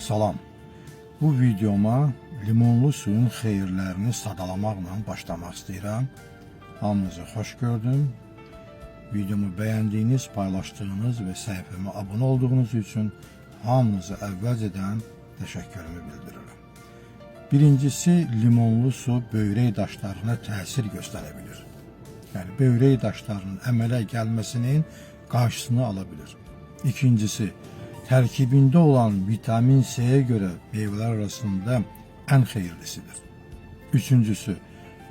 Salam. Bu videoma limonlu suyun xeyirlərini sadalamaqla başlamaq istəyirəm. Hamınızı xoş gördüm. Videomu bəyəndiyiniz, paylaşdığınız və səhifəmə abunə olduğunuz üçün hamınızı əvvəlcədən təşəkkürümü bildirirəm. Birincisi, limonlu su böyrək daşlarına təsir göstərə bilir. Yəni, böyrək daşlarının əmələ gəlməsinin qarşısını ala bilir. İkincisi, tərkibində olan vitamin C-yə görə meyvələr arasında ən xeyirlisidir. Üçüncüsü,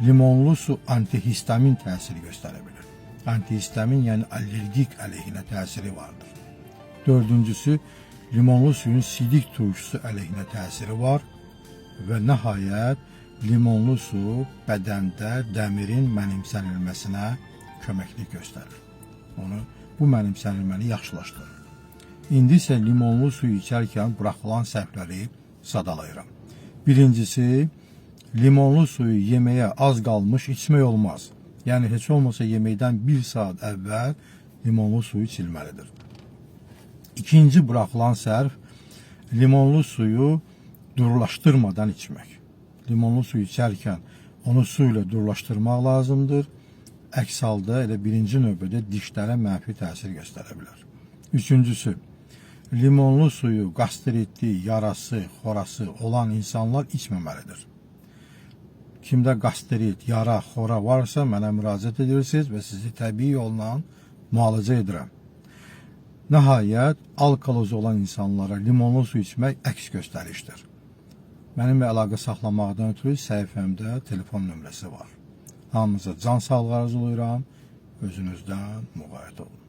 limonlu su antihistamin təsiri göstərə bilir. Antihistamin, yəni allergik əleyhinə təsiri vardır. Dördüncüsü, limonlu suyun sidik turşusu əleyhinə təsiri var. Və nəhayət, limonlu su bədəndə dəmirin mənimsənilməsinə köməklik göstərir. Bu mənimsənilməni yaxşılaşdırır. İndi isə limonlu su içərkən buraxılan səhvləri sadalayıram. Birincisi, limonlu suyu yeməyə az qalmış içmək olmaz. Yəni, heç olmasa yeməkdən 1 saat əvvəl limonlu suyu içilməlidir. İkinci buraxılan səhv, limonlu suyu durulaşdırmadan içmək. Limonlu suyu içərkən onu su ilə durulaşdırmaq lazımdır. Əks halda elə birinci növbədə dişlərə mənfi təsir göstərə bilər. Üçüncüsü, limonlu suyu qastritli, yarası, xorası olan insanlar içməməlidir. Kimdə qastrit, yara, xora varsa mənə müraciət edirsiniz və sizi təbii yolla müalicə edirəm. Nəhayət, alkaloz olan insanlara limonlu su içmək əks göstərişdir. Mənimlə əlaqə saxlamaqdan ötürü səhifəmdə telefon nömrəsi var. Hamınıza can sağlığı arzulayıram. Özünüzdən müğayət olun.